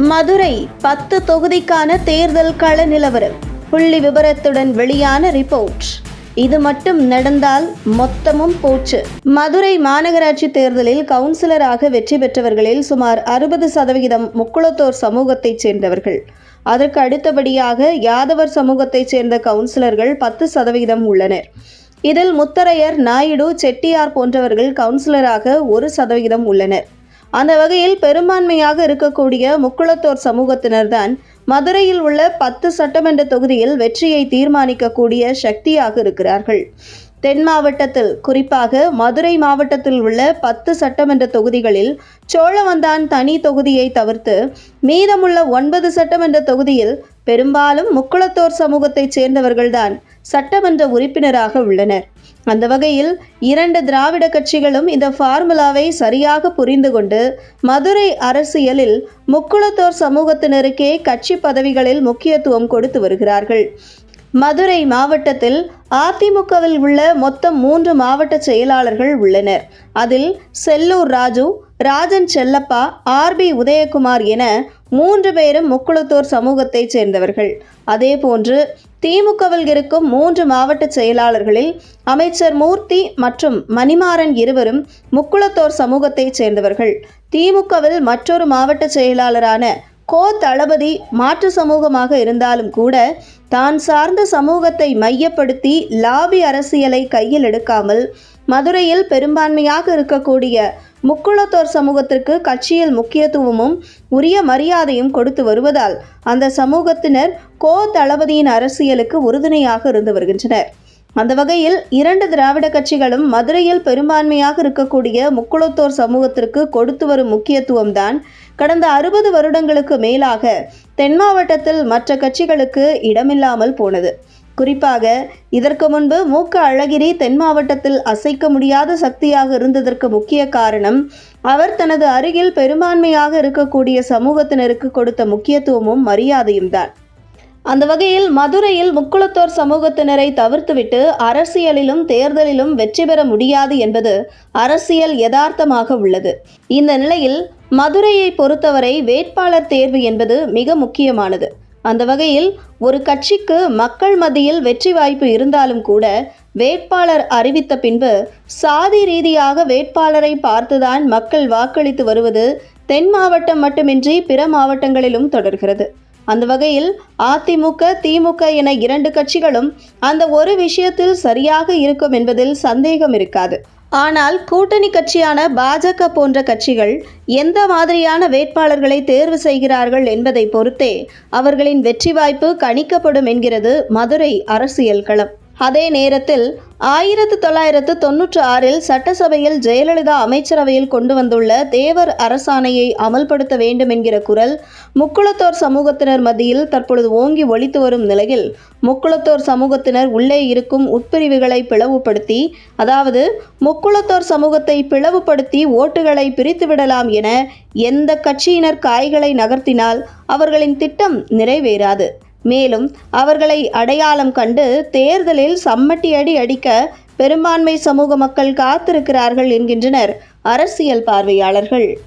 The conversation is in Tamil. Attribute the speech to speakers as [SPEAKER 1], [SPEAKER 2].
[SPEAKER 1] மதுரை 10 தொகுதிக்கான தேர்தல் கள நிலவரம் புள்ளி விவரத்துடன் வெளியான ரிப்போர்ட். இது மட்டும் நடந்தால் மொத்தமும் போச்சு. மதுரை மாநகராட்சி தேர்தலில் கவுன்சிலராக வெற்றி பெற்றவர்களில் சுமார் 60% முக்குளத்தோர் சமூகத்தைச் சேர்ந்தவர்கள். அதற்கு அடுத்தபடியாக யாதவர் சமூகத்தைச் சேர்ந்த கவுன்சிலர்கள் 10% உள்ளனர். இதில் முத்தரையர், நாயுடு, செட்டியார் போன்றவர்கள் கவுன்சிலராக 1% உள்ளனர். அந்த வகையில் பெரும்பான்மையாக இருக்கக்கூடிய முக்குளத்தோர் சமூகத்தினர்தான் மதுரையில் உள்ள 10 சட்டமன்ற தொகுதியில் வெற்றியை தீர்மானிக்கக்கூடிய சக்தியாக இருக்கிறார்கள். தென் மாவட்டத்தில், குறிப்பாக மதுரை மாவட்டத்தில் உள்ள 10 சட்டமன்ற தொகுதிகளில் சோழவந்தான் தனி தொகுதியை தவிர்த்து மீதமுள்ள 9 சட்டமன்ற தொகுதியில் பெரும்பாலும் முக்குளத்தோர் சமூகத்தைச் சேர்ந்தவர்கள்தான் சட்டமன்ற உறுப்பினராக உள்ளனர். அந்த வகையில் 2 திராவிட கட்சிகளும் இந்த ஃபார்முலாவை சரியாக புரிந்து கொண்டு மதுரை அரசியலில் முக்குளத்தோர் சமூகத்தினருக்கே கட்சி பதவிகளில் முக்கியத்துவம் கொடுத்து வருகிறார்கள். மதுரை மாவட்டத்தில் அதிமுகவில் உள்ள மொத்தம் 3 மாவட்ட செயலாளர்கள் உள்ளனர். அதில் செல்லூர் ராஜு, ராஜன் செல்லப்பா, RB உதயகுமார் என 3 பேரும் முக்குளத்தோர் சமூகத்தைச் சேர்ந்தவர்கள். அதேபோன்று திமுகவில் இருக்கும் 3 மாவட்ட செயலாளர்களில் அமைச்சர் மூர்த்தி மற்றும் மணிமாறன் இருவரும் முக்குளத்தோர் சமூகத்தைச் சேர்ந்தவர்கள். திமுகவில் மற்றொரு மாவட்ட செயலாளரான தளபதி மாற்று சமூகமாக இருந்தாலும் கூட தான் சார்ந்த சமூகத்தை மையப்படுத்தி லாபி அரசியலை கையில் எடுக்காமல் மதுரையில் பெரும்பான்மையாக இருக்கக்கூடிய முக்குளத்தோர் சமூகத்திற்கு கட்சியில் முக்கியத்துவமும் உரிய மரியாதையும் கொடுத்து வருவதால் அந்த சமூகத்தினர் தளபதியின் அரசியலுக்கு உறுதுணையாக இருந்து வருகின்றனர். அந்த வகையில் 2 திராவிட கட்சிகளும் மதுரையில் பெரும்பான்மையாக இருக்கக்கூடிய முக்குளத்தோர் சமூகத்திற்கு கொடுத்து வரும் முக்கியத்துவம் தான் கடந்த 60 வருடங்களுக்கு மேலாக தென் மாவட்டத்தில் மற்ற கட்சிகளுக்கு இடமில்லாமல் போனது. குறிப்பாக இதற்கு முன்பு மு.க. அழகிரி தென் மாவட்டத்தில் அசைக்க முடியாத சக்தியாக இருந்ததற்கு முக்கிய காரணம் அவர் தனது அருகில் பெரும்பான்மையாக இருக்கக்கூடிய சமூகத்தினருக்கு கொடுத்த முக்கியத்துவமும் மரியாதையும் தான். அந்த வகையில் மதுரையில் முக்குளத்தோர் சமூகத்தினரை தவிர்த்துவிட்டு அரசியலிலும் தேர்தலிலும் வெற்றி பெற முடியாது என்பது அரசியல் யதார்த்தமாக உள்ளது. இந்த நிலையில் மதுரையை பொறுத்தவரை வேட்பாளர் தேர்வு என்பது மிக முக்கியமானது. அந்த வகையில் ஒரு கட்சிக்கு மக்கள் மத்தியில் வெற்றி வாய்ப்பு இருந்தாலும் கூட வேட்பாளர் அறிவித்த பின்பு சாதி ரீதியாக வேட்பாளரை பார்த்துதான் மக்கள் வாக்களித்து வருவது தென் மாவட்டம் மட்டுமின்றி பிற மாவட்டங்களிலும் தொடர்கிறது. அந்த வகையில் அதிமுக, திமுக என 2 கட்சிகளும் அந்த ஒரு விஷயத்தில் சரியாக இருக்கும் என்பதில் சந்தேகம் இருக்காது. ஆனால் கூட்டணி கட்சியான பாஜக போன்ற கட்சிகள் எந்த மாதிரியான வேட்பாளர்களை தேர்வு செய்கிறார்கள் என்பதை பொறுத்தே அவர்களின் வெற்றி வாய்ப்பு கணிக்கப்படும் என்கிறது மதுரை அரசியல் களம். அதே நேரத்தில் 1996இல் சட்டசபையில் ஜெயலலிதா அமைச்சரவையில் கொண்டு வந்துள்ள தேவர் அரசாணையை அமல்படுத்த வேண்டும் என்கிற குரல் முக்குளத்தோர் சமூகத்தினர் மத்தியில் தற்பொழுது ஓங்கி ஒலித்து வரும் நிலையில் முக்குளத்தோர் சமூகத்தினர் உள்ளே இருக்கும் உட்பிரிவுகளை பிளவுபடுத்தி, அதாவது முக்குளத்தோர் சமூகத்தை பிளவுபடுத்தி ஓட்டுகளை பிரித்துவிடலாம் என எந்த கட்சியினர் காய்களை நகர்த்தினால் அவர்களின் திட்டம் நிறைவேறாது. மேலும் அவர்களை அடையாளம் கண்டு தேர்தலில் சம்மட்டி அடி அடிக்க பெரும்பான்மை சமூக மக்கள் காத்திருக்கிறார்கள் என்கின்றனர் அரசியல் பார்வையாளர்கள்.